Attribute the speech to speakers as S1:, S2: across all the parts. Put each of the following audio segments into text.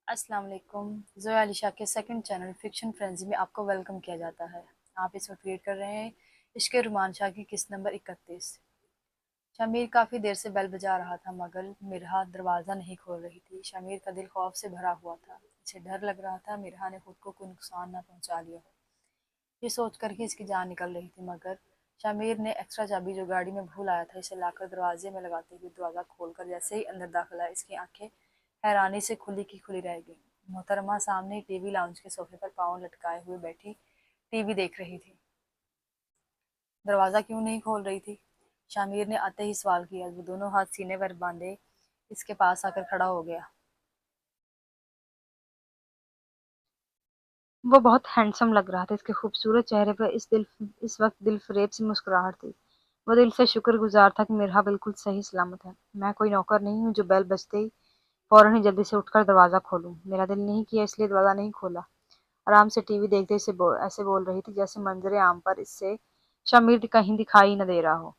S1: अस्सलाम वालेकुम। ज़ोया अलीशा के सेकंड चैनल फिक्शन फ्रेंजी में आपको वेलकम किया जाता है। आप इस वक्त वेट कर रहे हैं इश्क रोमान शाह की किस्त नंबर 31। शमीर काफ़ी देर से बेल बजा रहा था मगर मिरहा दरवाज़ा नहीं खोल रही थी। शमीर का दिल खौफ से भरा हुआ था। इसे डर लग रहा था मिरहा ने खुद को कोई नुकसान न पहुंचा लिया हो। ये सोचकर ही इसकी जान निकल रही थी मगर शमीर ने एक्स्ट्रा चाबी जो गाड़ी में भूल आया था इसे लाकर दरवाजे में लगाते हुए दरवाज़ा खोलकर जैसे ही अंदर दाखिल आया इसकी आंखें हैरानी से खुली की खुली रह गई। मोहतरमा सामने टीवी लाउंज के सोफे पर पाँव लटकाए हुए बैठी टीवी देख रही थी। दरवाज़ा क्यों नहीं खोल रही थी? शामिर ने आते ही सवाल किया। वो दोनों हाथ सीने पर बांधे इसके पास आकर खड़ा हो गया।
S2: वो बहुत हैंडसम लग रहा था। इसके खूबसूरत चेहरे पर इस वक्त दिलफरेब सी मुस्कुराहट थी। वो दिल से शुक्रगुजार था कि मिरहा बिल्कुल सही सलामत है। मैं कोई नौकर नहीं हूँ जो बेल बजते ही फौरन ही जल्दी से उठकर दरवाज़ा खोलूँ। मेरा दिल नहीं किया इसलिए दरवाज़ा नहीं खोला। आराम से टीवी देखते ऐसे बोल रही थी जैसे मंजरे आम पर इससे शमीर कहीं दिखाई न दे रहा हो।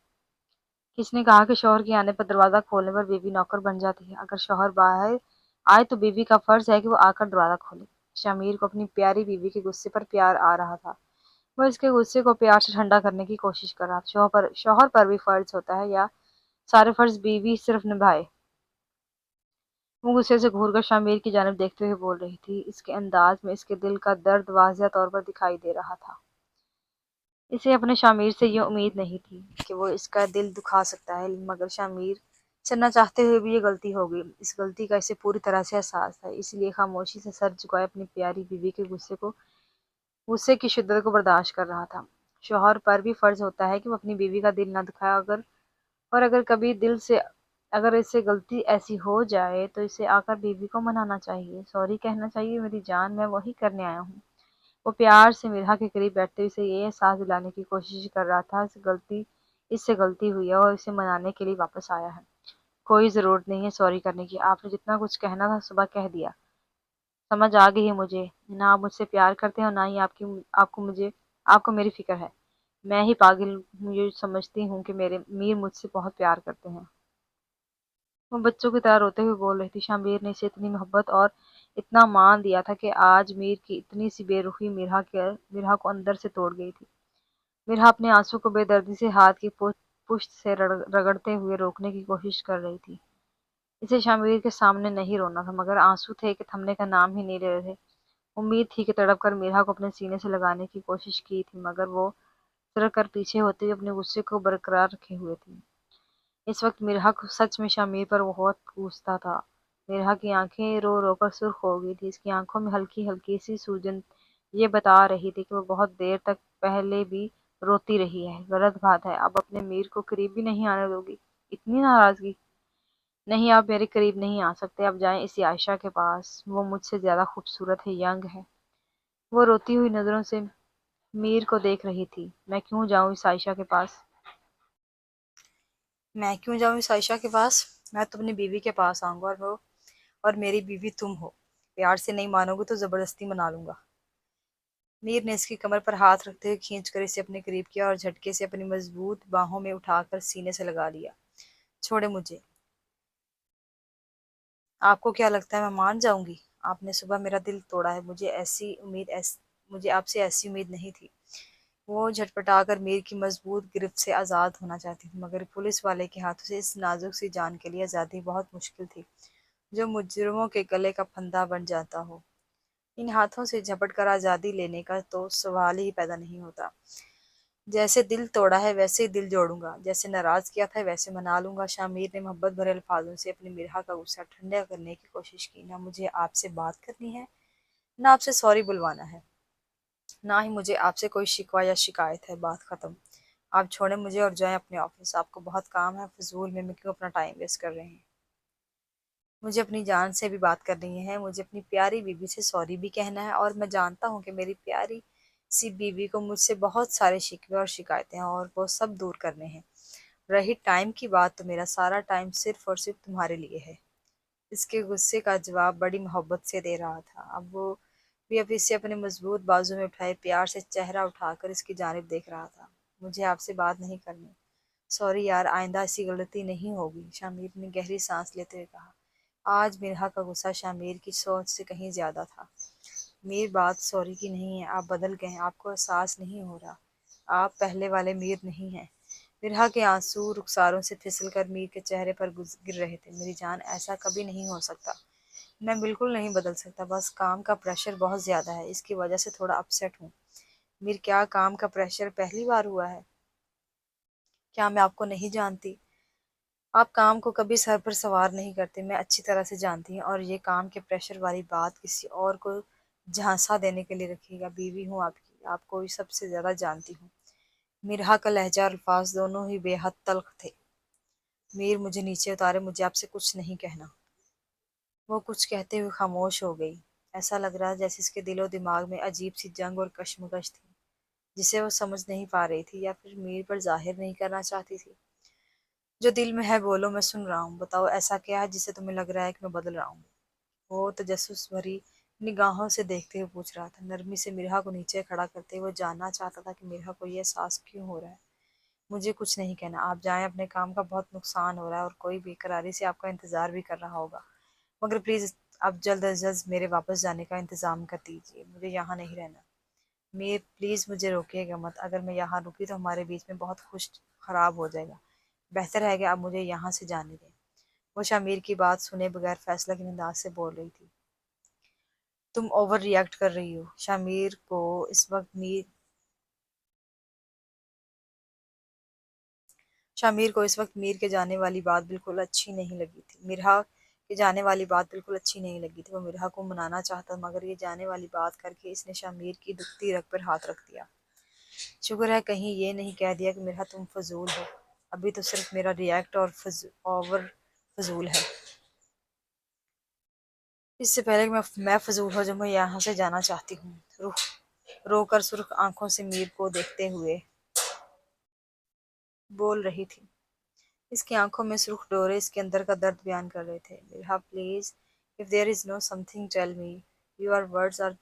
S2: किसने कहा कि शौहर के आने पर दरवाज़ा खोलने पर बीवी नौकर बन जाती है? अगर शौहर बाहर आए तो बीवी का फर्ज है कि वो आकर दरवाज़ा खोले। शमीर को अपनी प्यारी बीवी के गुस्से पर प्यार आ रहा था। वो इसके गुस्से को प्यार से ठंडा करने की कोशिश कर रहा था। शौहर पर भी फर्ज होता है या सारे फर्ज बीवी सिर्फ निभाए? वो गुस्से से घूरकर शामिर की जानिब देखते हुए बोल रही थी। इसके अंदाज में इसके दिल का दर्द वाज़िह तौर पर दिखाई दे रहा था। इसे अपने शामिर से ये उम्मीद नहीं थी कि वो इसका दिल दुखा सकता है, मगर शामिर से न चाहते हुए भी ये गलती हो गई। इस गलती का इसे पूरी तरह से एहसास था, इसलिए खामोशी से सर झुकाए अपनी प्यारी बीवी के गुस्से की शिद्दत को बर्दाश्त कर रहा था। शौहर पर भी फर्ज होता है कि वो अपनी बीवी का दिल न दुखाए। अगर कभी दिल से अगर इससे गलती ऐसी हो जाए तो इसे आकर बीवी को मनाना चाहिए, सॉरी कहना चाहिए। मेरी जान, मैं वही करने आया हूँ। वो प्यार से मिरहा के करीब बैठते हुए इसे ये एहसास दिलाने की कोशिश कर रहा था इससे गलती हुई है और इसे मनाने के लिए वापस आया है। कोई ज़रूरत नहीं है सॉरी करने की। आपने जितना कुछ कहना था सुबह कह दिया। समझ आ गई है मुझे। ना आप मुझसे प्यार करते हैं और ना ही आपको मेरी फ़िक्र है। मैं ही पागल मुझे समझती हूँ कि मेरे मीर मुझसे बहुत प्यार करते हैं। वो बच्चों की तरह रोते हुए बोल रही थी। शमबीर ने इसे इतनी मोहब्बत और इतना मान दिया था कि आज मीर की इतनी सी बेरुखी मिरहा को अंदर से तोड़ गई थी। मिरहा अपने आंसू को बेदर्दी से हाथ की पुश्त से रगड़ते हुए रोकने की कोशिश कर रही थी। इसे शमबीर के सामने नहीं रोना था, मगर आंसू थे कि थमने का नाम ही नहीं ले रहे थे। उम्मीद थी कि तड़प कर मिरहा को अपने सीने से लगाने की कोशिश की थी, मगर वो सिर कर पीछे होते हुए अपने गुस्से को बरकरार रखे हुए थी। इस वक्त मिरहा को सच में शामिर पर बहुत गुस्सा था। मिरहा की आंखें रो रो कर सुर्ख हो गई थी। इसकी आंखों में हल्की हल्की सी सूजन ये बता रही थी कि वो बहुत देर तक पहले भी रोती रही है। गलत बात है, अब अपने मीर को करीब भी नहीं आने दोगी? इतनी नाराजगी? नहीं, आप मेरे करीब नहीं आ सकते। अब जाएं इसी आयशा के पास, वो मुझसे ज्यादा खूबसूरत है, यंग है। वो रोती हुई नजरों से मीर को देख रही थी। मैं क्यों जाऊं इस आयशा के पास?
S1: मैं क्यों जाऊं इस आयशा के पास? मैं तो अपनी बीवी के पास आऊंगा और मेरी बीवी तुम हो। प्यार से नहीं मानोगे तो जबरदस्ती मना लूंगा। मीर ने इसकी कमर पर हाथ रखते हुए खींचकर इसे अपने करीब किया और झटके से अपनी मजबूत बाहों में उठाकर सीने से लगा लिया। छोड़े मुझे। आपको क्या लगता है मैं मान जाऊंगी? आपने सुबह मेरा दिल तोड़ा है। मुझे आपसे ऐसी उम्मीद नहीं थी। वो झटपटाकर मीर की मजबूत गिरफ्त से आज़ाद होना चाहती थी, मगर पुलिस वाले के हाथों से इस नाजुक सी जान के लिए आज़ादी बहुत मुश्किल थी, जो मुजरिमों के गले का फंदा बन जाता हो। इन हाथों से झपट कर आज़ादी लेने का तो सवाल ही पैदा नहीं होता। जैसे दिल तोड़ा है वैसे ही दिल जोड़ूंगा, जैसे नाराज किया था वैसे मना लूंगा। शामिर ने मोहब्बत भरे अल्फाजों से अपनी मिरहा का गुस्सा ठंडा करने की कोशिश की। ना मुझे आपसे बात करनी है, ना आपसे सॉरी बुलवाना है, ना ही मुझे आपसे कोई शिकवा या शिकायत है। बात खत्म। आप छोड़ें मुझे और जाएं अपने ऑफिस। आपको बहुत काम है, फजूल में क्यों अपना टाइम वेस्ट कर रहे हैं? मुझे अपनी जान से भी बात करनी है। मुझे अपनी प्यारी बीवी से सॉरी भी कहना है, और मैं जानता हूँ कि मेरी प्यारी सी बीवी को मुझसे बहुत सारे शिकवे और शिकायतें हैं, और वो सब दूर करने हैं। रही टाइम की बात, तो मेरा सारा टाइम सिर्फ और सिर्फ तुम्हारे लिए है। इसके गुस्से का जवाब बड़ी मोहब्बत से दे रहा था। अब वो भी अब इसे अपने मजबूत बाजू में उठाए प्यार से चेहरा उठाकर इसकी जानिब देख रहा था। मुझे आपसे बात नहीं करनी। सॉरी यार, आइंदा ऐसी गलती नहीं होगी, शामिर ने गहरी सांस लेते हुए कहा। آج میرا کا غصہ شامیر کی سوچ سے کہیں زیادہ تھا۔ میر بات سوری کی نہیں ہے، آپ بدل گئے ہیں، آپ کو احساس نہیں ہو رہا، آپ پہلے والے میر نہیں ہیں۔ مرحا کے آنسو رخساروں سے پھسل کر میر کے چہرے پر گر رہے تھے۔ میری جان، ایسا کبھی نہیں ہو سکتا، میں بالکل نہیں بدل سکتا، بس کام کا پریشر بہت زیادہ ہے، اس کی وجہ سے تھوڑا اپسیٹ ہوں۔ میر، کیا کام کا پریشر پہلی بار ہوا ہے؟ کیا میں آپ کو نہیں جانتی؟ آپ کام کو کبھی سر پر سوار نہیں کرتے، میں اچھی طرح سے جانتی ہوں، اور یہ کام کے پریشر والی بات کسی اور کو جھانسا دینے کے لیے رکھیے گا۔ بیوی ہوں آپ کی، آپ کو سب سے زیادہ جانتی ہوں۔ مرحا کا لہجہ اور الفاظ دونوں ہی بے حد تلخ تھے۔ میر، مجھے نیچے اتارے، مجھے آپ سے کچھ نہیں کہنا۔ وہ کچھ کہتے ہوئے خاموش ہو گئی۔ ایسا لگ رہا جیسے اس کے دل و دماغ میں عجیب سی جنگ اور کشمکش تھی، جسے وہ سمجھ نہیں پا رہی تھی یا پھر میر پر ظاہر نہیں کرنا چاہتی تھی۔ جو دل میں ہے بولو، میں سن رہا ہوں، بتاؤ ایسا کیا ہے جسے تمہیں لگ رہا ہے کہ میں بدل رہا ہوں؟ وہ تجسس بھری نگاہوں سے دیکھتے ہوئے پوچھ رہا تھا، نرمی سے مرحا کو نیچے کھڑا کرتے ہوئے جاننا چاہتا تھا کہ مرحا کو یہ احساس کیوں ہو رہا ہے۔ مجھے کچھ نہیں کہنا، آپ جائیں، اپنے کام کا بہت نقصان ہو رہا ہے اور کوئی بے قراری سے آپ کا انتظار بھی کر رہا ہوگا، مگر پلیز آپ جلد از جلد میرے واپس جانے کا انتظام کر دیجیے، مجھے یہاں نہیں رہنا۔ میر، پلیز مجھے روکیے گا مت، اگر میں یہاں رکی تو ہمارے بیچ میں بہت خوش خراب ہو جائے گا، بہتر ہے کہ آپ مجھے یہاں سے جانے دیں۔ وہ شامیر کی بات سنے بغیر فیصلہ کی انداز سے بول رہی تھی۔ تم اوور ری ایکٹ کر رہی ہو۔ شامیر کو اس وقت میر کے جانے والی بات بالکل اچھی نہیں لگی تھی، مرحا کے جانے والی بات بالکل اچھی نہیں لگی تھی۔ وہ مرحا کو منانا چاہتا مگر یہ جانے والی بات کر کے اس نے شامیر کی دکھتی رگ پر ہاتھ رکھ دیا۔ شکر ہے کہیں یہ نہیں کہہ دیا کہ مرحا تم فضول ہو، ابھی تو صرف میرا ری ایکٹ اوور فضول ہے۔ اس سے پہلے کہ میں فضول ہو جاؤں، میں یہاں سے جانا چاہتی ہوں۔ رو کر سرخ آنکھوں سے میر کو دیکھتے ہوئے بول رہی تھی۔ اس کی آنکھوں میں سرخ ڈورے اس کے اندر کا درد بیان کر رہے تھے۔ مرحا please, if there is no something tell me, your words are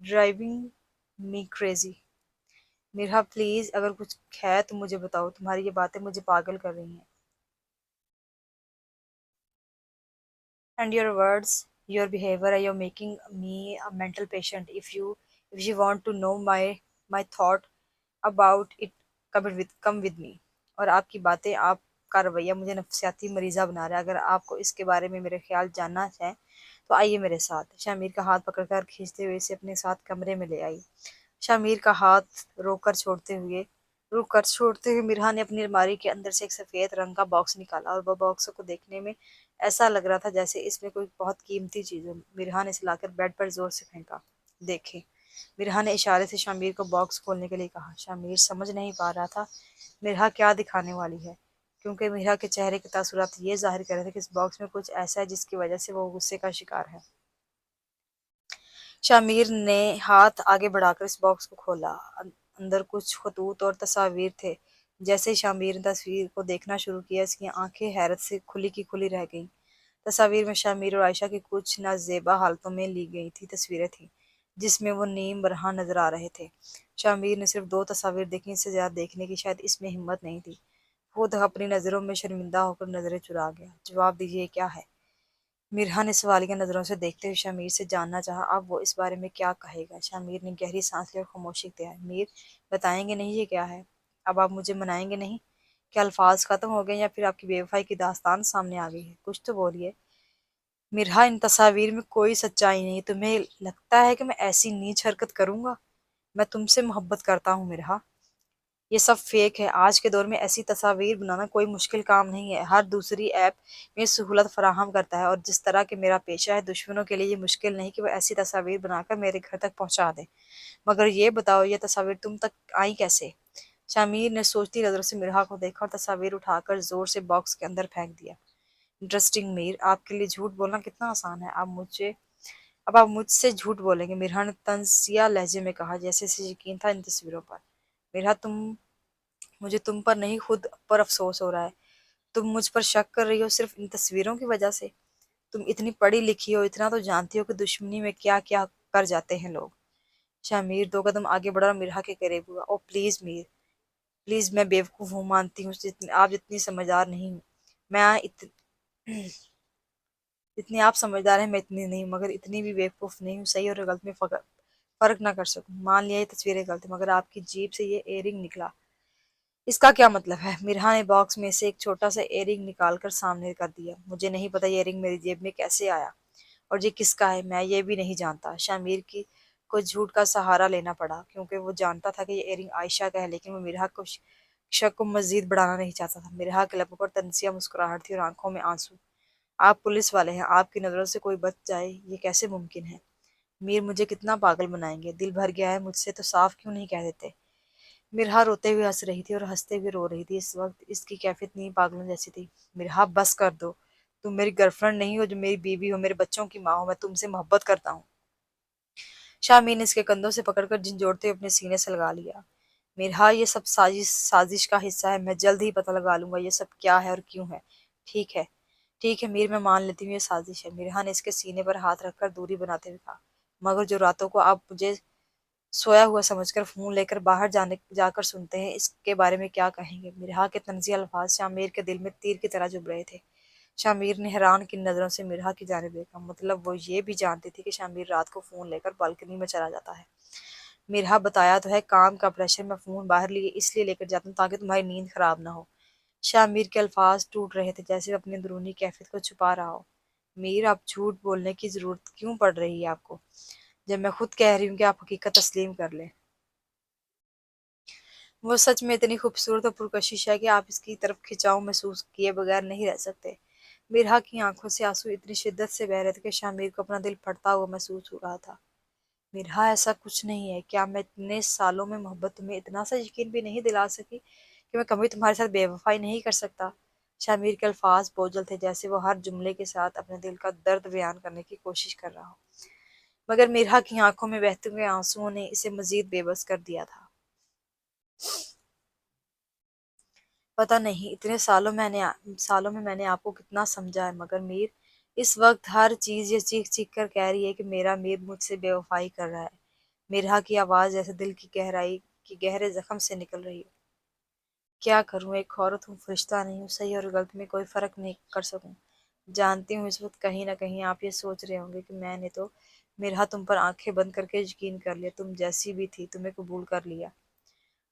S1: driving me crazy۔ مرحا پلیز، اگر کچھ ہے تو مجھے بتاؤ، تمہاری یہ باتیں مجھے پاگل کر رہی ہیں۔ And your words, your behavior, you're making me a mental patient. If you want to know my thought about it, come with me۔ اور آپ کی باتیں، آپ کا رویہ مجھے نفسیاتی مریضہ بنا رہا ہے۔ اگر آپ کو اس کے بارے میں میرے خیال جاننا ہے تو آئیے میرے ساتھ۔ شامیر کا ہاتھ پکڑ کر کھینچتے ہوئے اسے اپنے ساتھ کمرے میں لے آئی۔ شامیر کا ہاتھ روک کر چھوڑتے ہوئے مرحا نے اپنی الماری کے اندر سے ایک سفید رنگ کا باکس نکالا، اور وہ باکس کو دیکھنے میں ایسا لگ رہا تھا جیسے اس میں کوئی بہت قیمتی چیز ہو۔ مرحا نے اسے لا کر بیڈ پر زور سے پھینکا۔ دیکھیں، مرحا نے اشارے سے شامیر کو باکس کھولنے کے لیے کہا۔ شامیر سمجھ نہیں پا رہا تھا مرحا کیا دکھانے والی ہے، کیونکہ مرحا کے چہرے کے تاثرات یہ ظاہر کر رہے تھے کہ اس باکس میں کچھ ایسا ہے جس کی وجہ سے وہ غصے کا شکار ہے۔ شامیر نے ہاتھ آگے بڑھا کر اس باکس کو کھولا۔ اندر کچھ خطوط اور تصاویر تھے۔ جیسے ہی شامیر نے تصویر کو دیکھنا شروع کیا، اس کی آنکھیں حیرت سے کھلی کی کھلی رہ گئیں۔ تصاویر میں شامیر اور عائشہ کی کچھ نازیبا حالتوں میں لی گئی تھی تصویریں تھیں، جس میں وہ نیم برہنہ نظر آ رہے تھے۔ شامیر نے صرف 2 تصاویر دیکھی، اس سے زیادہ دیکھنے کی شاید اس میں ہمت نہیں تھی۔ خود اپنی نظروں میں شرمندہ ہو کر نظریں چرا گیا۔ جواب دیجیے، یہ کیا ہے؟ مرحا نے سوالیہ نظروں سے دیکھتے ہوئے شامیر سے جاننا چاہا، اب وہ اس بارے میں کیا کہے گا۔ شامیر نے گہری سانس لی اور خاموشی اختیار۔ میر، بتائیں گے نہیں یہ کیا ہے؟ اب آپ مجھے منائیں گے نہیں؟ کیا الفاظ ختم ہو گئے یا پھر آپ کی بے وفائی کی داستان سامنے آ گئی ہے؟ کچھ تو بولیے۔ مرحا، ان تصاویر میں کوئی سچائی نہیں، تمہیں لگتا ہے کہ میں ایسی نیچ حرکت کروں گا؟ میں تم سے محبت کرتا ہوں مرحا، یہ سب فیک ہے۔ آج کے دور میں ایسی تصاویر بنانا کوئی مشکل کام نہیں ہے، ہر دوسری ایپ میں سہولت فراہم کرتا ہے، اور جس طرح کہ میرا پیشہ ہے، دشمنوں کے لیے یہ مشکل نہیں کہ وہ ایسی تصاویر بنا کر میرے گھر تک پہنچا دیں۔ مگر یہ بتاؤ، یہ تصاویر تم تک آئیں کیسے؟ شامیر نے سوچتی نظروں سے مرحا کو دیکھا اور تصاویر اٹھا کر زور سے باکس کے اندر پھینک دیا۔ انٹرسٹنگ میر، آپ کے لیے جھوٹ بولنا کتنا آسان ہے، اب آپ مجھ سے جھوٹ بولیں گے؟ مرحا نے طنزیہ لہجے میں کہا، جیسے اسے یقین تھا ان تصویروں پر۔ مرحا، مجھے تم پر نہیں، خود پر افسوس ہو رہا ہے۔ تم مجھ پر شک کر رہی ہو صرف ان تصویروں کی وجہ سے؟ تم اتنی پڑھی لکھی ہو، اتنا تو جانتی ہو کہ دشمنی میں کیا کیا کر جاتے ہیں لوگ۔ شامیر 2 قدم آگے بڑھا اور مرحا کے قریب ہوا۔ او پلیز میر، پلیز، میں بیوقوف ہوں، مانتی ہوں آپ جتنی سمجھدار نہیں ہوں۔ میں जितनी आप समझदार हैं मैं इतनी नहीं, मगर इतनी भी बेवकूफ़ नहीं हूँ सही और गलत में फ़र्क ना कर सकूँ। मान लिया ये तस्वीरें गलत है, मगर आपकी जेब से ये इयररिंग निकला, इसका क्या मतलब है? मिरहा ने बॉक्स में से एक छोटा सा इयररिंग निकाल कर सामने कर दिया। मुझे नहीं पता ये इयररिंग मेरी जेब में कैसे आया और ये किसका है, मैं ये भी नहीं जानता। शामिर की को झूठ का सहारा लेना पड़ा क्योंकि वो जानता था कि ये इयररिंग आयशा का है, लेकिन वो मिरहा को शक को मजीद बढ़ाना नहीं चाहता था। मिरहा के लबों पर तनसिया मुस्कुराहट थी और आंखों में आंसू। आप पुलिस वाले हैं, आपकी नज़रों से कोई बच जाए ये कैसे मुमकिन है? मीर मुझे कितना पागल बनाएंगे, दिल भर गया है मुझसे तो साफ क्यों नहीं कह देते? मिरहा रोते हुए हंस रही थी और हंसते हुए रो रही थी। इस वक्त इसकी कैफियत नहीं पागलों जैसी थी। मिरहा बस कर दो, तुम मेरी गर्लफ्रेंड नहीं हो जो मेरी बीवी हो, मेरे बच्चों की माँ हो, मैं तुमसे मोहब्बत करता हूँ। शामी ने इसके कंधों से पकड़कर झंझोड़ते हुए अपने सीने से लगा लिया। मिरहा ये सब साजिश साजिश का हिस्सा है, मैं जल्द ही पता लगा लूंगा ये सब क्या है और क्यों है। ठीक है, ठीक है मीर, मैं मान लेती हूँ ये साजिश है। मिरहा ने इसके सीने पर हाथ रखकर दूरी बनाते हुए कहा, मगर जो रातों को आप मुझे सोया हुआ समझकर फोन लेकर बाहर जाने जाकर सुनते हैं, इसके बारे में क्या कहेंगे? मिरहा के तंज़िया अल्फाज शामिर के दिल में तीर की तरह चुभ रहे थे। शामिर ने हैरान की नज़रों से मिरहा की जानिब देखा। मतलब वो ये भी जानती थी कि शामिर रात को फ़ोन लेकर बालकनी में चला जाता है। मिरहा बताया तो है, काम का प्रेशर में फ़ोन बाहर लिए इसलिए लेकर जाता हूँ ताकि तुम्हारी नींद खराब ना हो। शामिर के अल्फाज टूट रहे थे जैसे वो अपनी अंदरूनी कैफियत को छुपा रहा हो। मीर, आप झूठ बोलने की ज़रूरत क्यों पड़ रही है आपको, जब मैं खुद कह रही हूँ कि आप हकीकत तस्लीम कर लें? वो सच में इतनी खूबसूरत और पुरकशिश है कि आप इसकी तरफ खिंचाव महसूस किए बगैर नहीं रह सकते। मिरहा की आंखों से आंसू इतनी शिद्दत से बह रहे थे कि शामिर को अपना दिल फटता हुआ महसूस हो रहा था। मिरहा, ऐसा कुछ नहीं है। क्या मैं इतने सालों में मोहब्बत तुम्हें इतना सा यकीन भी नहीं दिला सकी कि मैं कभी तुम्हारे साथ बेवफाई नहीं कर सकता? शामिर के अल्फाज बोझल थे जैसे वो हर जुमले के साथ अपने दिल का दर्द बयान करने की कोशिश कर रहा हो, मगर मिरहा की आंखों में बहते हुए आंसुओं ने इसे मजीद बेबस कर दिया था। पता नहीं इतने सालों में मैंने आपको कितना समझा है, मगर मीर इस वक्त हर चीज़ ये चीख चीख कर कह रही है कि मेरा मीर मुझसे बेवफाई कर रहा है। मिरहा की आवाज़ जैसे दिल की गहराई की गहरे जख्म से निकल रही हो। क्या करूं, एक औरत हूँ, फरिश्ता नहीं हूँ, सही और गलत में कोई फ़र्क नहीं कर सकूं। जानती हूँ इस वक्त कहीं ना कहीं आप ये सोच रहे होंगे कि मैंने तो मिरहा तुम पर आंखें बंद करके यकीन कर लिया, तुम जैसी भी थी तुम्हें कबूल कर लिया।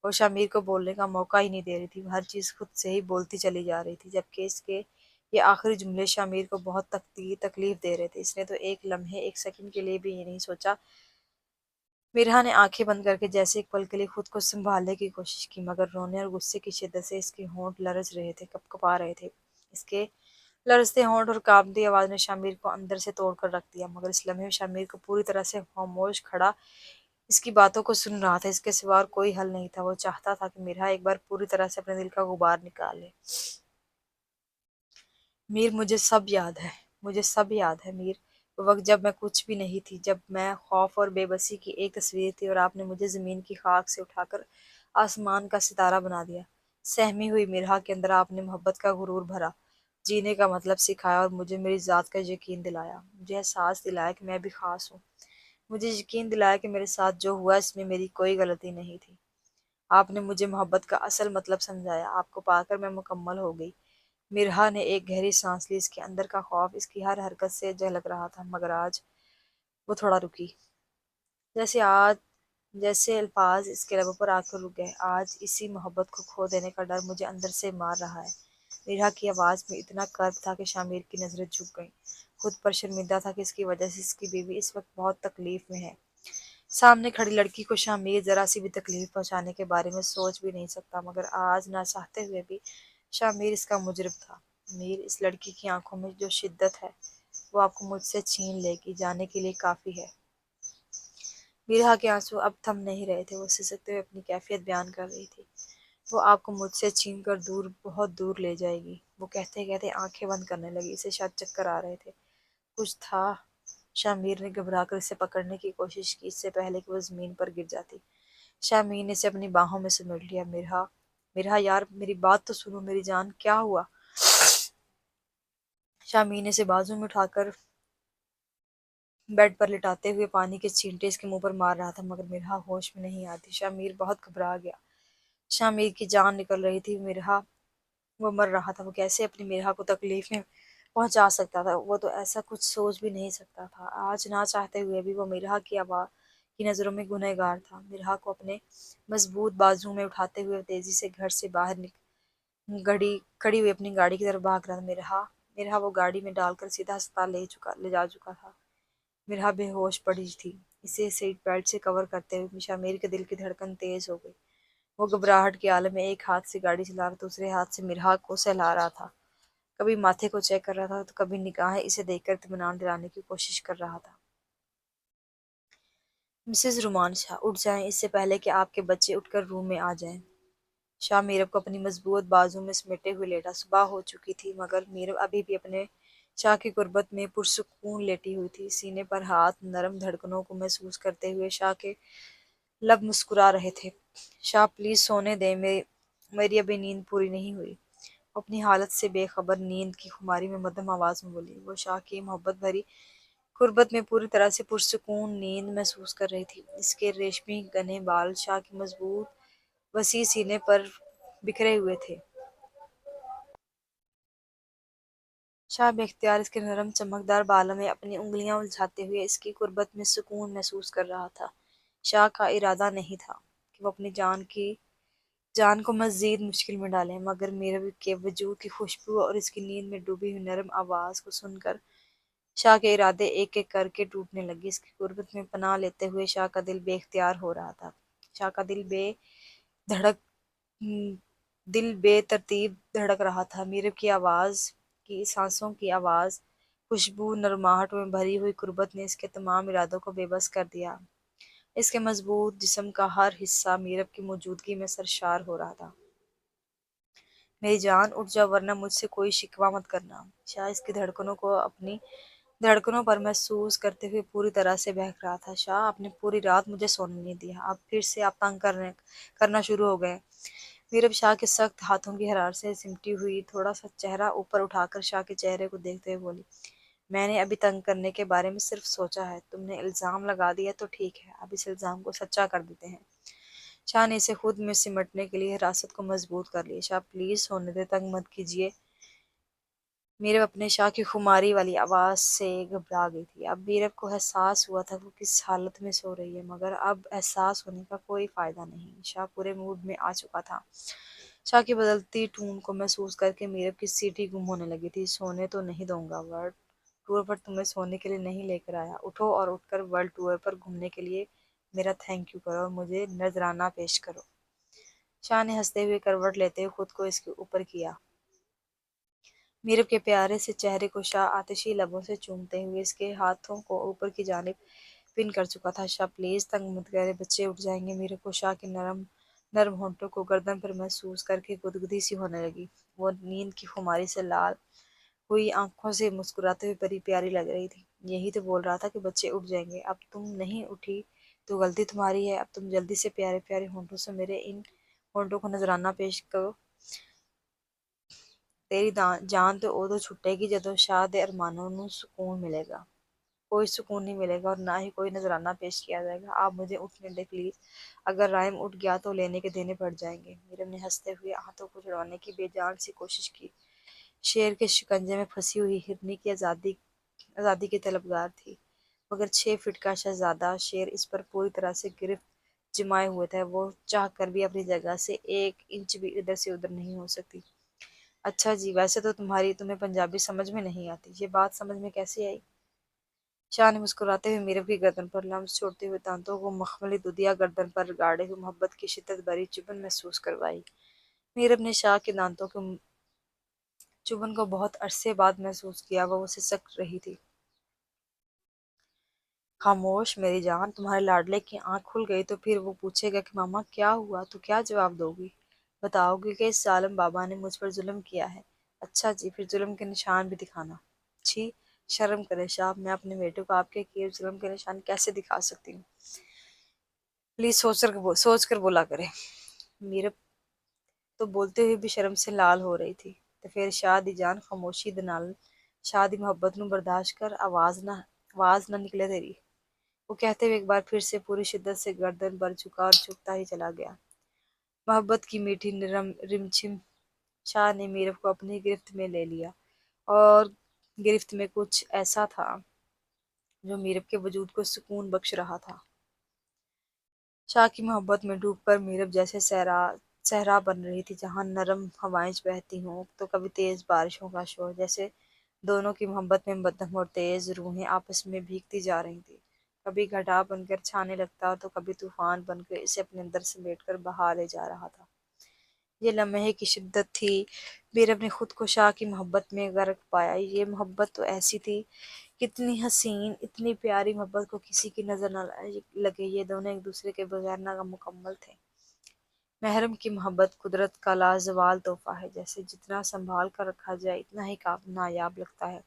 S1: वो शामिर को बोलने का मौका ही नहीं दे रही थी, हर चीज़ खुद से ही बोलती चली जा रही थी, जबकि इसके ये आखिरी जुमले शामिर को बहुत तकलीफ दे रहे थे। इसने तो एक लम्हे एक सेकंड के लिए भी ये नहीं सोचा। मिरहा ने आंखें बंद करके जैसे एक पल के लिए खुद को संभालने की कोशिश की, मगर रोने और गुस्से की शिद्दत से इसके होंठ लरज रहे थे, कपकपा रहे थे। इसके लरजते होंठ और कांपती आवाज़ ने शामिर को अंदर से तोड़कर रख दिया, मगर इस लम्हे में शामिर को पूरी तरह से खामोश खड़ा इसकी बातों को सुन रहा था। इसके सिवा और कोई हल नहीं था। वो चाहता था कि मिरहा एक बार पूरी तरह से अपने दिल का गुबार निकाल ले। मीर, मुझे सब याद है, मुझे सब याद है मीर। वो वक्त जब मैं कुछ भी नहीं थी, जब मैं खौफ और बेबसी की एक तस्वीर थी और आपने मुझे ज़मीन की खाक से उठाकर आसमान का सितारा बना दिया। सहमी हुई मिरहा के अंदर आपने मोहब्बत का गुरूर भरा, जीने का मतलब सिखाया और मुझे मेरी ज़ात का यकीन दिलाया। मुझे एहसास दिलाया कि मैं भी ख़ास हूँ। मुझे यकीन दिलाया कि मेरे साथ जो हुआ इसमें मेरी कोई गलती नहीं थी। आपने मुझे मोहब्बत का असल मतलब समझाया। आपको पाकर मैं मुकम्मल हो गई। मिरहा ने एक गहरी सांस ली। इसके अंदर का खौफ इसकी हर हरकत से झलक रहा था, मगर आज वो थोड़ा रुकी। जैसे आज जैसे अल्फाज इसके लबों पर आकर रुक गए। आज इसी मोहब्बत को खो देने का डर मुझे अंदर से मार रहा है। मिरहा की आवाज़ में इतना कर्ब था कि शामिर की नज़रें झुक गईं। खुद पर शर्मिंदा था कि इसकी वजह से इसकी बीवी इस वक्त बहुत तकलीफ में है। सामने खड़ी लड़की को शामिर जरा सी भी तकलीफ पहुंचाने के बारे में सोच भी नहीं सकता, मगर आज ना चाहते हुए भी शामिर इसका मुजरिम था। मीर, इस लड़की की आंखों में जो शिद्दत है वो आपको मुझसे छीन लेगी जाने के लिए काफ़ी है। बिरहा के आंसू अब थम नहीं रहे थे। वो सिसकते हुए अपनी कैफियत बयान कर रही थी। वो आपको मुझसे छीन कर दूर, बहुत दूर ले जाएगी। वो कहते कहते आंखें बंद करने लगी। इसे शायद चक्कर आ रहे थे। कुछ था। शामिर ने घबरा कर इसे पकड़ने की कोशिश की इससे पहले कि वो जमीन पर गिर जाती। शामिर ने इसे अपनी बाहों में समेट लिया। मिरहा, मिरहा यार, मेरी बात तो सुनो, मेरी जान, क्या हुआ? शामिर ने इसे बाजू में उठाकर बेड पर लिटाते हुए पानी के छींटे इसके मुंह पर मार रहा था, मगर मिरहा होश में नहीं आती। शामिर बहुत घबरा गया। शामिर की जान निकल रही थी। मिरहा वो मर रहा था। वो कैसे अपनी मिरहा को तकलीफ में पहुंचा सकता था। वो तो ऐसा कुछ सोच भी नहीं सकता था। आज ना चाहते हुए भी वो मिरहा की आवाज़ की नज़रों में गुनहगार था। मिरहा को अपने मजबूत बाजू में उठाते हुए तेजी से घर से बाहर गड़ी खड़ी हुई अपनी गाड़ी की तरफ भाग रहा था। मिरहा मिरहा वो गाड़ी में डालकर सीधा अस्पताल ले जा चुका था। मिरहा बेहोश पड़ी थी। इसे सीट बेल्ट से कवर करते हुए शामिर के दिल की धड़कन तेज हो गई। वो घबराहट के आलम में एक हाथ से गाड़ी चला रहा, दूसरे हाथ से मिरहा को सहला रहा था। कभी माथे को चेक कर रहा था तो कभी निगाहें इसे देखकर इत्मीनान दिलाने की कोशिश कर रहा था। मिसेस रुमान शाह, उठ जाएं इससे पहले कि आपके बच्चे उठकर रूम में आ जाएं। शाह मीरब को अपनी मजबूत बाजू में समेटे हुए लेटा। सुबह हो चुकी थी मगर मीरब अभी भी अपने शाह की गुर्बत में पुरसुकून लेटी हुई थी। सीने पर हाथ नरम धड़कनों को महसूस करते हुए शाह के लब मुस्कुरा रहे थे। शाह प्लीज सोने दें, मेरी अभी नींद पूरी नहीं हुई। अपनी हालत से बेखबर नींद की खुमारी में मध्यम आवाज में बोली। वो शाह की मोहब्बत भरी गुर्बत में पूरी तरह से पुरसुकून नींद महसूस कर रही थी। इसके रेशमी घने बाल शाह की मजबूत वसी सीने पर बिखरे हुए थे। शाह बेख्तियार इसके नरम चमकदार बालों में अपनी उंगलियां उलझाते हुए इसकी गुर्बत में सुकून महसूस कर रहा था। शाह का इरादा नहीं था कि वो अपनी जान को मजीद मुश्किल में डाले, मगर मीरा के वजूद की खुशबू और इसकी नींद में डूबी हुई नरम आवाज को सुनकर शाह के इरादे एक एक करके टूटने लगे। इसकी गुर्बत में पनाह लेते हुए शाह का दिल बेख्तियार हो रहा था। शाह का धड़क दिल बेतरतीब धड़क रहा था। मीरब की आवाज़ की सांसों की आवाज़, खुशबू नरमाहट में भरी हुई गुर्बत ने इसके तमाम इरादों को बेबस कर दिया। इसके मजबूत जिस्म का हर हिस्सा मीरब की मौजूदगी में सरशार हो रहा था। मेरी जान उठ जाओ वरना मुझसे कोई शिकवा मत करना। शाह इसकी धड़कनों को अपनी धड़कनों पर महसूस करते हुए पूरी तरह से बहक रहा था। शाह, आपने पूरी रात मुझे सोने नहीं दिया, अब फिर से आप तंग करना शुरू हो गए। मीरब शाह के सख्त हाथों की हरारत से सिमटी हुई थोड़ा सा चेहरा ऊपर उठाकर शाह के चेहरे को देखते हुए बोली, मैंने अभी तंग करने के बारे में सिर्फ सोचा है। तुमने इल्जाम लगा दिया तो ठीक है, अब इस इल्जाम को सच्चा कर देते हैं। शाह ने इसे खुद में सिमटने के लिए हिरासत को मजबूत कर लिया। शाह प्लीज होने दे, तंग मत कीजिए। मीरब अपने शाह की खुमारी वाली आवाज से घबरा गई थी। अब मीरब को एहसास हुआ था वो किस हालत में सो रही है, मगर अब एहसास होने का कोई फायदा नहीं। शाह पूरे मूड में आ चुका था। शाह की बदलती टून को महसूस करके मीरब की सीटी गुम होने लगी थी। सोने तो नहीं दूंगा, वर्ल्ड टूर पर तुम्हें सोने के लिए नहीं लेकर आया। उठो और उठकर वर्ल्ड टूर पर घूमने के लिए मेरा थैंक यू करो और मुझे नजराना पेश करो। शाह ने हंसते हुए करवट लेते हुए खुद को इसके ऊपर किया। मीरब के प्यारे से चेहरे को शाह आतिशी लबों से चूमते हुए इसके हाथों को ऊपर की जानिब पिन कर चुका था। शाह प्लीज तंग मत करे, बच्चे उठ जाएंगे। मीरब को शाह के नरम नरम होंठों को गर्दन पर महसूस करके गुदगुदी सी होने लगी। वो नींद की खुमारी से लाल हुई आंखों से मुस्कुराते हुए बड़ी प्यारी लग रही थी। यही तो बोल रहा था कि बच्चे उठ जाएंगे। अब तुम नहीं उठी तो गलती तुम्हारी है। अब तुम जल्दी से प्यारे प्यारे होंठों से मेरे इन होंठों को नजराना पेश करो। तेरी जान तो उदों छुटेगी जदों शाह दे अरमानों नू सुकून मिलेगा। कोई सुकून नहीं मिलेगा और ना ही कोई नजराना पेश किया जाएगा। आप मुझे उठने दे प्लीज। अगर राइम उठ गया तो लेने के देने पड़ जाएंगे। मीरब ने हंसते हुए हाथों को छुड़वाने की बेजान सी कोशिश की। शेर के शिकंजे में फंसी हुई हिरनी की आजादी की तलबगार थी, मगर 6 फीट का शहजादा शेर इस पर पूरी तरह से गिरफ्त जमाए हुए था। वो चाह कर भी अपनी जगह से 1 इंच भी इधर से उधर नहीं हो सकती। अच्छा जी, वैसे तो तुम्हें पंजाबी समझ में नहीं आती, ये बात समझ में कैसे आई? शाह ने मुस्कुराते हुए मीरब की गर्दन पर लम्स छोड़ते हुए दांतों को मखमली दुधिया गर्दन पर गाड़े हुए मोहब्बत की शिद्दत भरी चुभन महसूस करवाई। मीरब ने शाह के दांतों के चुभन को बहुत अरसे बाद महसूस किया। वह उसे सक रही थी। खामोश मेरी जान, तुम्हारे लाडले की आंख खुल गई तो फिर वो पूछेगा कि मामा क्या हुआ, तो क्या जवाब दोगी? बताओगी कि इस जालिम बाबा ने मुझ पर जुल्म किया है। अच्छा जी, फिर जुल्म के निशान भी दिखाना। छी, शर्म करे शाह, मैं अपने बेटे को आपके किए जुल्म के निशान कैसे दिखा सकती हूँ? प्लीज सोच कर बोला करे। मेरे तो बोलते हुए भी शर्म से लाल हो रही थी। तो फिर शाह दी जान, खामोशी दे नाल शाह दी मोहब्बत नू बर्दाश्त कर, आवाज ना निकले तेरी। वो कहते हुए एक बार फिर से पूरी शिद्दत से गर्दन पर झुका और झुकता ही चला गया। मोहब्बत की मीठी निरम रिमझिम। शाह ने मीरब को अपनी गिरफ्त में ले लिया और गिरफ्त में कुछ ऐसा था जो मीरब के वजूद को सुकून बख्श रहा था। शाह की मोहब्बत में डूबकर मीरब जैसे सहरा बन रही थी, जहाँ नरम हवाएं बहती हों तो कभी तेज बारिशों का शोर। जैसे दोनों की मोहब्बत में मध्यम और तेज रूहें आपस में भीगती जा रही थी। कभी घटा बनकर छाने लगता तो कभी तूफान बनकर इसे अपने अंदर समेटकर बहा ले जा रहा था। ये लम्हे की शिद्दत थी। मीरब ने खुद को शाह की मोहब्बत में गर्क पाया। ये मोहब्बत तो ऐसी थी, कितनी हसीन, इतनी प्यारी मोहब्बत को किसी की नजर न लगे। ये दोनों एक दूसरे के बगैर नामुकम्मल थे। महरम की मोहब्बत कुदरत का लाजवाल तोहफा है, जैसे जितना संभाल कर रखा जाए इतना ही नायाब लगता है।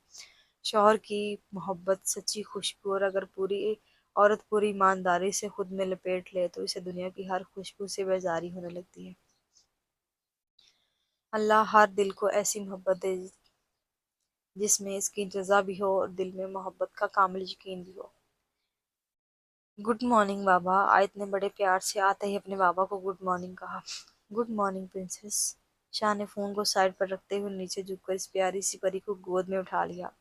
S1: शौहर की मोहब्बत सच्ची खुशबू, और अगर पूरी औरत पूरी ईमानदारी से खुद में लपेट ले तो इसे दुनिया की हर खुशबू से बेजारी होने लगती है। अल्लाह हर दिल को ऐसी मोहब्बत दे जिसमें इसकी रज़ा भी हो और दिल में मोहब्बत का कामिल यकीन भी हो। गुड मॉर्निंग बाबा। आयत ने बड़े प्यार से आते ही अपने बाबा को गुड मॉर्निंग कहा। Good morning princess. शाह ने फोन को साइड पर रखते हुए नीचे झुककर इस प्यारी सी परी को गोद में उठा लिया।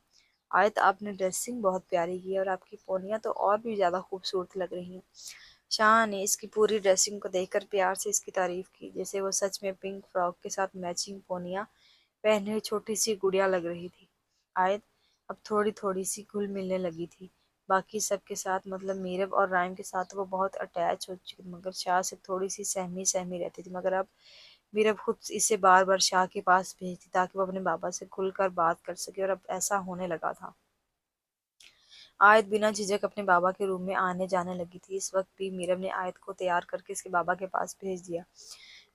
S1: आयत, आपने ड्रेसिंग बहुत प्यारी की है और आपकी पोनियां तो और भी ज्यादा खूबसूरत लग रही हैं। शाह ने इसकी पूरी ड्रेसिंग को देखकर प्यार से इसकी तारीफ की, जैसे वो सच में पिंक फ्रॉक के साथ मैचिंग पोनियां पहने हुई छोटी सी गुड़िया लग रही थी। आयत अब थोड़ी थोड़ी सी घुल मिलने लगी थी। बाकी सबके साथ, मतलब मीरब और राइम के साथ वो बहुत अटैच हो चुकी थी, मगर शाह से थोड़ी सी सहमी सहमी रहती थी। मगर अब मीरब खुद इसे बार बार शाह के पास भेजती ताकि वो अपने बाबा से खुलकर बात कर सके, और अब ऐसा होने लगा था। आयत बिना झिझक अपने बाबा के रूम में आने जाने लगी थी। इस वक्त भी मीरब ने आयत को तैयार करके इसके बाबा के पास भेज दिया।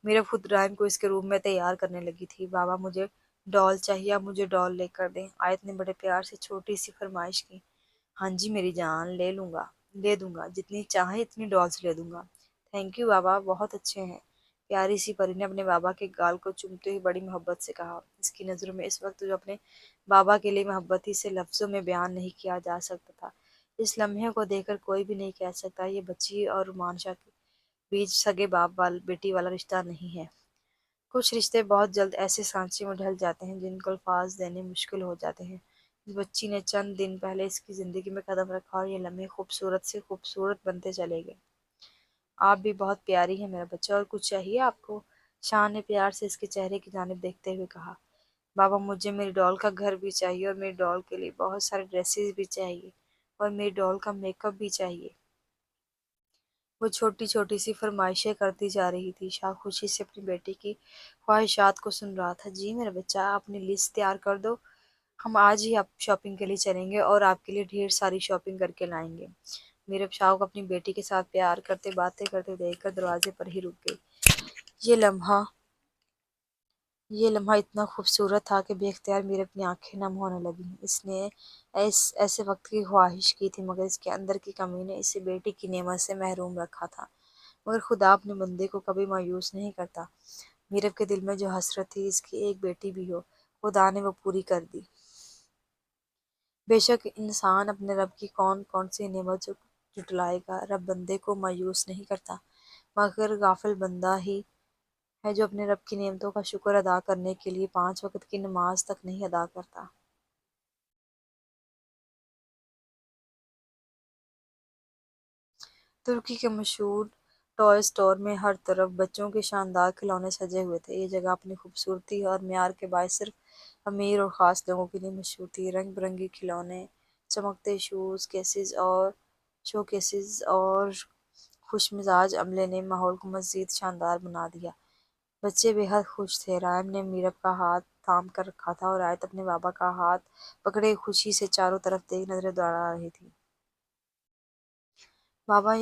S1: मीरब खुद राइम को इसके रूम में तैयार करने लगी थी। बाबा, मुझे डॉल चाहिए, आप मुझे डॉल लेकर दें। आयत ने बड़े प्यार से छोटी सी फरमाइश की। हाँ जी मेरी जान, ले दूंगा, जितनी चाहे इतनी डॉल्स ले दूंगा। थैंक यू बाबा, बहुत अच्छे हैं। प्यारी सी परी ने अपने बाबा के गाल को चूमते हुए बड़ी मोहब्बत से कहा। इसकी नज़रों में इस वक्त जो अपने बाबा के लिए मोहब्बत ही से लफ्ज़ों में बयान नहीं किया जा सकता था। इस लम्हे को देखकर कोई भी नहीं कह सकता ये बच्ची और मानशा के बीच सगे बाप वाल बेटी वाला रिश्ता नहीं है। कुछ रिश्ते बहुत जल्द ऐसे सांचे में ढल जाते हैं जिनको अल्फाज देने मुश्किल हो जाते हैं। इस बच्ची ने चंद दिन पहले इसकी ज़िंदगी में कदम रखा और ये लम्हे खूबसूरत से खूबसूरत बनते चले गए। आप भी बहुत प्यारी हैं मेरा बच्चा, और कुछ चाहिए आपको? शाह ने प्यार से इसके चेहरे की जानिब देखते हुए कहा। बाबा, मुझे मेरी डॉल का घर भी चाहिए, और मेरी डॉल के लिए बहुत सारे ड्रेसेस भी चाहिए, और मेरी डॉल का मेकअप भी चाहिए। वो छोटी छोटी सी फरमाइशें करती जा रही थी। शाह खुशी से अपनी बेटी की ख्वाहिशात को सुन रहा था। जी मेरा बच्चा, आप अपनी लिस्ट तैयार कर दो, हम आज ही आप शॉपिंग के लिए चलेंगे और आपके लिए ढेर सारी शॉपिंग करके लाएंगे। मीरब शाह को अपनी बेटी के साथ प्यार करते बातें करते देखकर दरवाजे पर ही रुक गई। ये लम्हा ये लम्हा इतना खूबसूरत था कि बेख्तियार मेरी अपनी आंखें नम होने लगीं। इसने ऐसे वक्त की ख्वाहिश की थी, मगर इसके अंदर की कमी ने इसे बेटी की नेमत से महरूम रखा था। मगर खुदा अपने बंदे को कभी मायूस नहीं करता। मीरब के दिल में जो हसरत थी इसकी एक बेटी भी हो, खुदा ने वो पूरी कर दी। बेशक इंसान अपने रब की कौन कौन सी नेमत जुटलाएगा, रब बंदे को मायूस नहीं करता, मगर गाफिल बंदा ही है जो अपने रब की नेमतों का शुक्र अदा करने के लिए 5 वक्त की नमाज तक नहीं अदा करता। तुर्की के मशहूर टॉय स्टोर में हर तरफ बच्चों के शानदार खिलौने सजे हुए थे। ये जगह अपनी खूबसूरती और म्यार के बायस सिर्फ अमीर और ख़ास लोगों के लिए मशहूर थी। रंग बिरंगे खिलौने, चमकते शो केसेस और खुशमिजाज अमले ने माहौल को मज़ीद शानदार बना दिया। बच्चे बेहद खुश थे। रायम ने मीरब का हाथ थाम कर रखा था और आयत अपने बाबा का हाथ पकड़े खुशी से चारों तरफ नजरें दौड़ा रही थी। बाबा,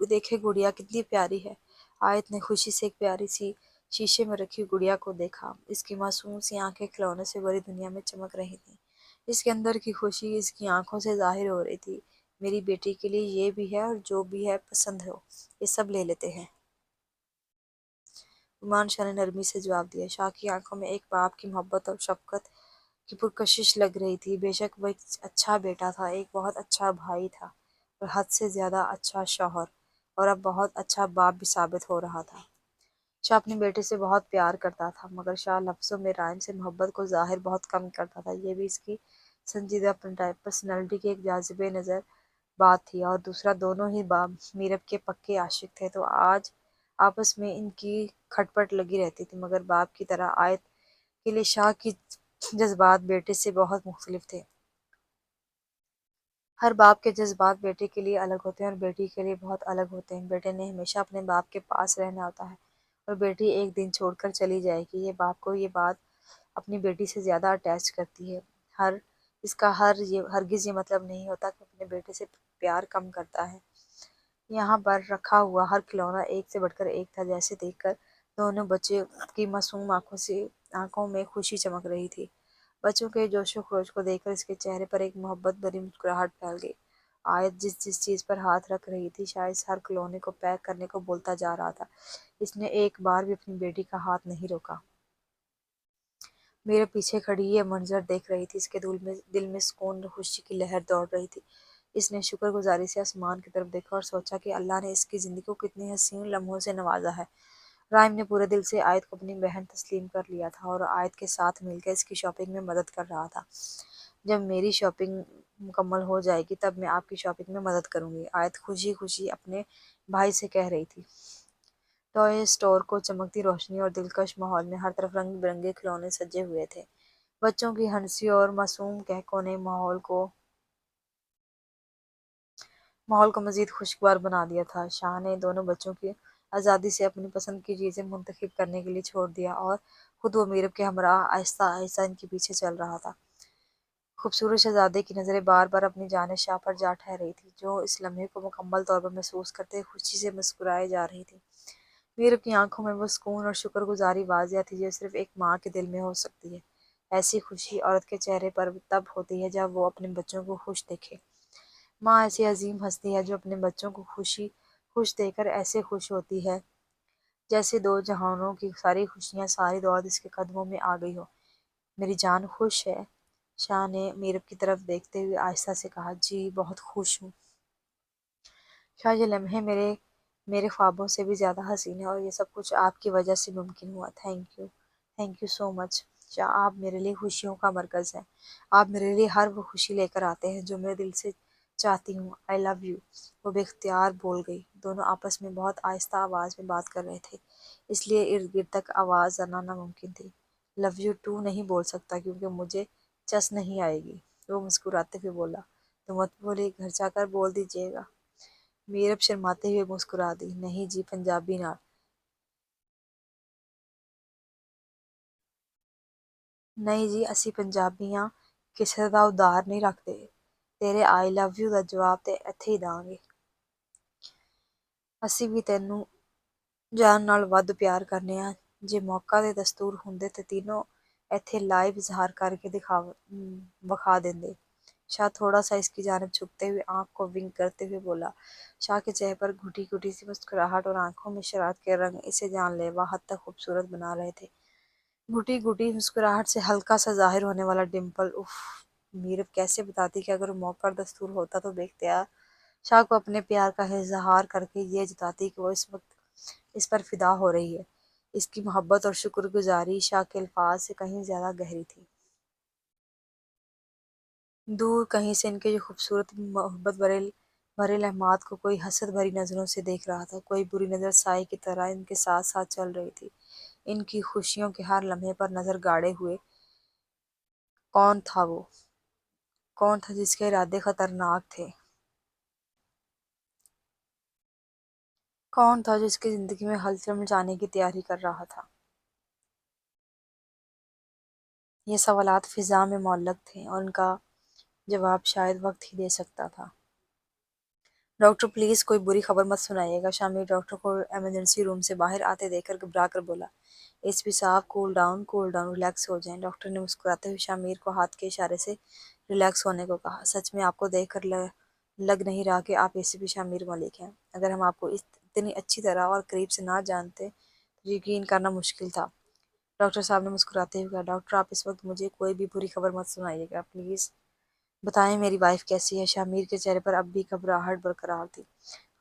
S1: देखे गुड़िया कितनी प्यारी है। आयत ने खुशी से एक प्यारी सी शीशे में रखी गुड़िया को देखा। इसकी मासूम सी आंखें खिलौने से भरी दुनिया में चमक रही थी। इसके अंदर की खुशी इसकी आंखों से जाहिर हो रही थी। मेरी बेटी के लिए ये भी है, और जो भी है पसंद हो ये सब ले लेते हैं। उमान शाह ने नरमी से जवाब दिया। शाह की आंखों में एक बाप की मोहब्बत और शफकत की पुरकशिश लग रही थी। बेशक वह एक अच्छा बेटा था, एक बहुत अच्छा भाई था, और हद से ज्यादा अच्छा शौहर, और अब बहुत अच्छा बाप भी साबित हो रहा था। शाह अपने बेटे से बहुत प्यार करता था, मगर शाह लफ्ज़ों में रायम से मोहब्बत को जाहिर बहुत कम करता था। ये भी इसकी संजीदा पर्सनैलिटी की एक जाज़िबे नज़र बात थी, और दूसरा दोनों ही बाप मीरब के पक्के आशिक थे। तो आज आपस में इनकी खटपट लगी रहती थी, मगर बाप की तरह आयत के लिए शाह की जज्बात बेटे से बहुत मुख्तलिफ थे। हर बाप के जज्बात बेटे के लिए अलग होते हैं और बेटी के लिए बहुत अलग होते हैं। बेटे ने हमेशा अपने बाप के पास रहना होता है और बेटी एक दिन छोड़कर चली जाएगी। ये बाप को ये बात अपनी बेटी से ज़्यादा अटैच करती है। हर इसका हरगिज़ ये मतलब नहीं होता कि अपने बेटे से प्यार कम करता है। यहाँ पर रखा हुआ हर खिलौना एक से बढ़कर एक था, जैसे देखकर दोनों बच्चे की मासूम आंखों में खुशी चमक रही थी। बच्चों के जोशो खरोश को देखकर इसके चेहरे पर एक मोहब्बत भरी मुस्कुराहट फैल गई। आयत जिस जिस चीज पर हाथ रख रही थी, शायद हर खिलौने को पैक करने को बोलता जा रहा था। इसने एक बार भी अपनी बेटी का हाथ नहीं रोका। मेरे पीछे खड़ी ये मंजर देख रही थी, इसके दिल में सुकून और खुशी की लहर दौड़ रही थी। इसने शुक्रगुजारी से आसमान की तरफ देखा और सोचा कि अल्लाह ने इसकी ज़िंदगी को कितनी हसीन लम्हों से नवाजा है। राइम ने पूरे दिल से आयत को अपनी बहन तस्लीम कर लिया था और आयत के साथ मिलकर इसकी शॉपिंग में मदद कर रहा था। जब मेरी शॉपिंग मुकम्मल हो जाएगी तब मैं आपकी शॉपिंग में मदद करूंगी, आयत खुशी खुशी अपने भाई से कह रही थी। टॉय स्टोर को चमकती रोशनी और दिलकश माहौल में हर तरफ रंग बिरंगे खिलौने सजे हुए थे। बच्चों की हंसी और मासूम कहकों ने माहौल को मजीद खुशगवार बना दिया था। शाह ने दोनों बच्चों की आज़ादी से अपनी पसंद की चीज़ें मुंतखब करने के लिए छोड़ दिया और खुद वो मीरब के हमराह आहिस्ता आहिस्ता इनके पीछे चल रहा था। खूबसूरत शहजादे की नज़रें बार बार अपनी जानिब शाह पर जा ठहरी थी, जो इस लम्हे को मुकम्मल तौर पर महसूस करते खुशी से मुस्कुराए जा रही थी। मीरब की आंखों में वो सुकून और शुक्रगुजारी वाज़िया थी जो सिर्फ एक माँ के दिल में हो सकती है। ऐसी खुशी औरत के चेहरे पर तब होती है जब वो अपने बच्चों को खुश देखे। माँ ऐसी अजीम हस्ती है जो अपने बच्चों को खुश देकर ऐसे खुश होती है जैसे दो जहानों की सारी खुशियाँ, सारी दौलत इसके कदमों में आ गई हो। मेरी जान खुश है? शाह ने मीरब की तरफ देखते हुए आहिस्ता से कहा। जी, बहुत खुश हूँ शाह, ये लम्हे मेरे मेरे ख्वाबों से भी ज़्यादा हसीन है और ये सब कुछ आपकी वजह से मुमकिन हुआ। Thank you so much Shah, आप मेरे लिए खुशियों का मरकज़ हैं। आप मेरे लिए हर वो खुशी लेकर आते हैं जो मेरे दिल से चाहती हूँ। आई लव यू, वो बेख्तियार बोल गई। दोनों आपस में बहुत आहिस्ता आवाज़ में बात कर रहे थे, इसलिए इर्द गिर्द तक आवाज़ आना नामुमकिन थी। लव यू टू नहीं बोल सकता क्योंकि मुझे चस नहीं आएगी, वो मुस्कुराते हुए बोला। तो मत बोलिए, घर जाकर बोल दीजिएगा। मीरब शर्माते हुए मुस्कुरा दी। नहीं जी, पंजाबी नाल। नहीं जी, ਅਸੀਂ ਪੰਜਾਬੀਆਂ ਕਿਸੇ ਦਾ ਉਧਾਰ ਨਹੀਂ ਰੱਖਦੇ। ਤੇਰੇ ਆਈ ਲਵ ਯੂ ਦਾ ਜਵਾਬ ਤੇ ਇੱਥੇ ਹੀ ਦਾਂਗੇ। ਅਸੀਂ ਵੀ ਤੈਨੂੰ ਜਾਨ ਨਾਲ ਵੱਧ ਪਿਆਰ ਕਰਨੇ ਆ। ਜੇ ਮੌਕਾ ਤੇ ਦਸਤੂਰ ਹੁੰਦੇ ਤੇ तीनों ਇੱਥੇ लाइव इजहार करके बखा देंगे। शाह थोड़ा सा इसकी जानिब झुकते हुए आंख को विंक करते हुए बोला। शाह के चेहरे पर घुटी घुटी सी मुस्कुराहट और आंखों में शरारत के रंग इसे जानलेवा हद तक खूबसूरत बना रहे थे। घुटी घुटी मुस्कुराहट से हल्का सा जाहिर होने वाला डिम्पल। उफ, मीरब कैसे बताती कि अगर मौका और दस्तूर होता तो बेख्तियार शाह को अपने प्यार का इजहार करके ये जताती कि वो इस वक्त इस पर फिदा हो रही है। इसकी मोहब्बत और शुक्रगुजारी शाह के अल्फाज से कहीं ज्यादा गहरी थी। दूर कहीं से इनके जो खूबसूरत मोहब्बत भरे भरे लम्हात को कोई हसद भरी नज़रों से देख रहा था। कोई बुरी नज़र साए की तरह इनके साथ साथ चल रही थी, इनकी खुशियों के हर लम्हे पर नज़र गाड़े हुए। कौन था वो? कौन था जिसके इरादे खतरनाक थे? कौन था जिसकी जिंदगी में हलचल मचाने की तैयारी कर रहा था? ये सवालात फिजा में मुअल्लक थे और उनका जवाब शायद वक्त ही दे सकता था। डॉक्टर प्लीज़ कोई बुरी खबर मत सुनाइएगा, शामिर डॉक्टर को इमरजेंसी रूम से बाहर आते देखकर घबरा कर बोला। एसपी साहब, कूल डाउन, रिलैक्स हो जाएं। डॉक्टर ने मुस्कुराते हुए शामिर को हाथ के इशारे से रिलैक्स होने को कहा। सच में आपको देखकर लग नहीं रहा कि आप एसीपी शामिर मलिक हैं। अगर हम आपको इतनी अच्छी तरह और करीब से ना जानते तो यकीन करना मुश्किल था। डॉक्टर साहब ने मुस्कुराते हुए कहा। डॉक्टर, आप इस वक्त मुझे कोई भी बुरी खबर मत सुनाइएगा प्लीज़। बताएं मेरी वाइफ कैसी है? शामिर के चेहरे पर अब भी घबराहट बरकरार थी।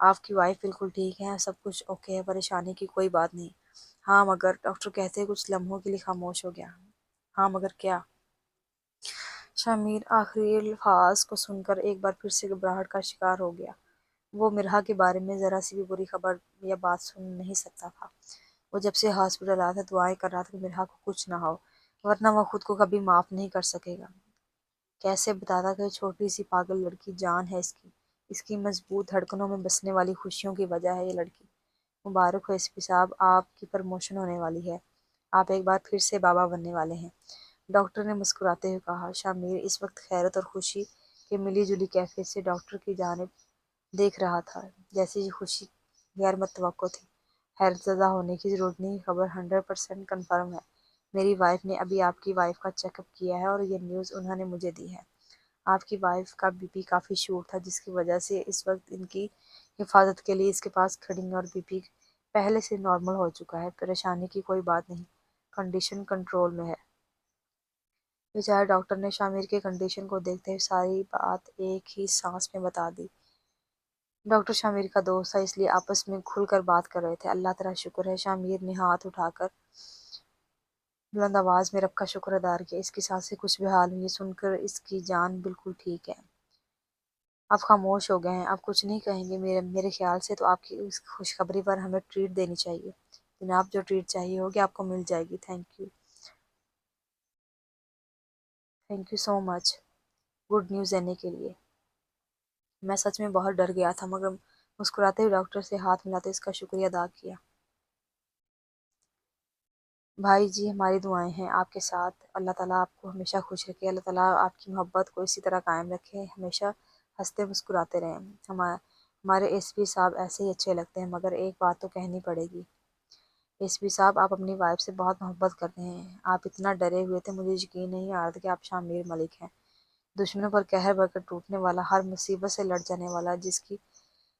S1: आपकी वाइफ बिल्कुल ठीक है, सब कुछ ओके है, परेशानी की कोई बात नहीं। हाँ मगर, डॉक्टर कहते कुछ लम्हों के लिए खामोश हो गया। हाँ मगर क्या? شامیر آخری الفاظ کو سن کر ایک بار پھر سے گھبراہٹ کا شکار ہو گیا۔ وہ مرحا کے بارے میں ذرا سی بھی بری خبر یا بات سن نہیں سکتا تھا۔ وہ جب سے ہاسپٹل آیا تھا دعائیں کر رہا تھا کہ مرحا کو کچھ نہ ہو، ورنہ وہ خود کو کبھی معاف نہیں کر سکے گا۔ کیسے بتاتا کہ چھوٹی سی پاگل لڑکی جان ہے اس کی مضبوط دھڑکنوں میں بسنے والی خوشیوں کی وجہ ہے یہ لڑکی۔ مبارک ہو ایس پی صاحب، آپ کی پروموشن ہونے والی ہے، آپ ایک بار پھر سے بابا بننے والے ہیں، ڈاکٹر نے مسکراتے ہوئے کہا۔ شامیر اس وقت حیرت اور خوشی کے ملی جلی کیفیت سے ڈاکٹر کی جانب دیکھ رہا تھا، جیسے یہ خوشی غیر متوقع تھی۔ حیرت زدہ ہونے کی ضرورت نہیں، خبر 100% کنفرم ہے۔ میری وائف نے ابھی آپ کی وائف کا چیک اپ کیا ہے اور یہ نیوز انہوں نے مجھے دی ہے۔ آپ کی وائف کا بی پی کافی شور تھا، جس کی وجہ سے اس وقت ان کی حفاظت کے لیے اس کے پاس کھڑی ہیں اور بی پی پہلے سے نارمل ہو چکا ہے۔ پریشانی کی کوئی بات نہیں، کنڈیشن کنٹرول میں ہے۔ بیچارے ڈاکٹر نے شامیر کے کنڈیشن کو دیکھتے ہوئے ساری بات ایک ہی سانس میں بتا دی۔ ڈاکٹر شامیر کا دوست تھا، اس لیے آپس میں کھل کر بات کر رہے تھے۔ اللہ تعالیٰ شکر ہے، شامیر نے ہاتھ اٹھا کر بلند آواز میں رب کا شکر ادا کیا۔ اس کی سانسیں کچھ بحال ہوئی، یہ سن کر اس کی جان بالکل ٹھیک ہے۔ آپ خاموش ہو گئے ہیں، آپ کچھ نہیں کہیں گے؟ میرے خیال سے تو آپ کی اس خوشخبری پر ہمیں ٹریٹ دینی چاہیے۔ جناب، جو ٹریٹ چاہیے ہوگی آپ کو مل جائے گی۔ Thank you so much good news دینے کے لیے۔ میں سچ میں بہت ڈر گیا تھا، مگر مسکراتے ہوئے ڈاکٹر سے ہاتھ ملاتے اس کا شکریہ ادا کیا۔ بھائی جی، ہماری دعائیں ہیں آپ کے ساتھ، اللہ تعالیٰ آپ کو ہمیشہ خوش رکھے، اللہ تعالیٰ آپ کی محبت کو اسی طرح قائم رکھے، ہمیشہ ہنستے مسکراتے رہیں۔ ہمارے ایس پی صاحب ایسے ہی اچھے لگتے ہیں، مگر ایک بات تو کہنی پڑے گی۔ ایس پی صاحب، آپ اپنی وائف سے بہت محبت کرتے ہیں، آپ اتنا ڈرے ہوئے تھے، مجھے یقین نہیں آ رہا تھا کہ آپ شامیر ملک ہیں، دشمنوں پر قہر بر کر ٹوٹنے والا، ہر مصیبت سے لڑ جانے والا، جس کی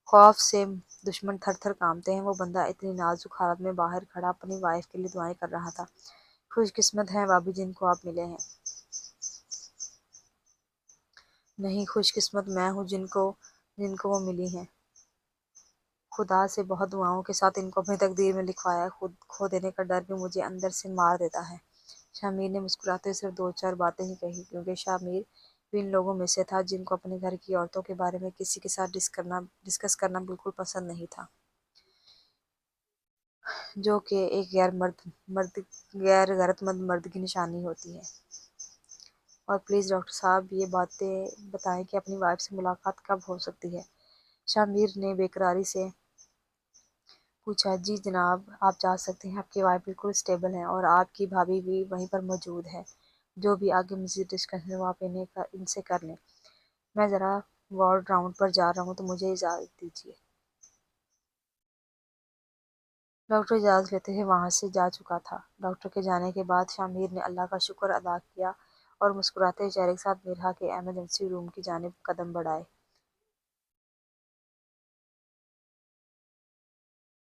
S1: خوف سے دشمن تھر تھر کانپتے ہیں۔ وہ بندہ اتنی نازک حالت میں باہر کھڑا اپنی وائف کے لیے دعائیں کر رہا تھا۔ خوش قسمت ہیں بھابھی جن کو آپ ملے ہیں۔ نہیں، خوش قسمت میں ہوں جن کو وہ ملی ہیں۔ خدا سے بہت دعاؤں کے ساتھ ان کو اپنی تقدیر میں لکھوایا ہے، خود کھو دینے کا ڈر بھی مجھے اندر سے مار دیتا ہے۔ شامیر نے مسکراتے صرف دو چار باتیں ہی کہی، کیونکہ شامیر بھی ان لوگوں میں سے تھا جن کو اپنے گھر کی عورتوں کے بارے میں کسی کے ساتھ ڈسکس کرنا بالکل پسند نہیں تھا، جو کہ ایک غیر غیرت مند مرد کی نشانی ہوتی ہے۔ اور پلیز ڈاکٹر صاحب، یہ باتیں بتائیں کہ اپنی وائف سے ملاقات کب ہو سکتی ہے؟ شامیر نے بےقراری سے پوچھا۔ جی جناب، آپ جا سکتے ہیں، آپ کی وائف بالکل اسٹیبل ہیں اور آپ کی بھابھی بھی وہیں پر موجود ہے۔ جو بھی آگے مزید ڈسکشن وہ آپ ان سے کر لیں، میں ذرا وارڈ راؤنڈ پر جا رہا ہوں، تو مجھے اجازت دیجیے۔ ڈاکٹر اجازت لیتے ہوئے وہاں سے جا چکا تھا۔ ڈاکٹر کے جانے کے بعد شامیر نے اللہ کا شکر ادا کیا اور مسکراتے ہوئے چہرے کے ساتھ مرحا کے ایمرجنسی روم کی جانب قدم بڑھائے۔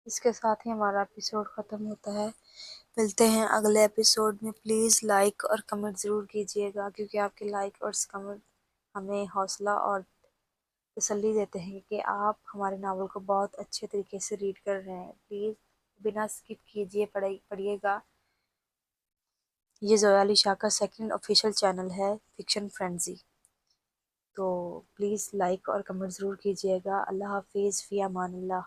S1: اس کے ساتھ ہی ہمارا ایپیسوڈ ختم ہوتا ہے۔ ملتے ہیں اگلے ایپیسوڈ میں۔ پلیز لائک اور کمنٹ ضرور کیجیے گا، کیونکہ آپ کے لائک اور کمنٹ ہمیں حوصلہ اور تسلی دیتے ہیں کہ آپ ہمارے ناول کو بہت اچھے طریقے سے ریڈ کر رہے ہیں۔ پلیز بنا اسکپ کیجیے پڑھیے گا۔ یہ زویا علی شاہ کا سیکنڈ آفیشیل چینل ہے، فکشن فرینزی، تو پلیز لائک اور کمنٹ ضرور کیجیے گا۔ اللہ حافظ، فی امان اللہ۔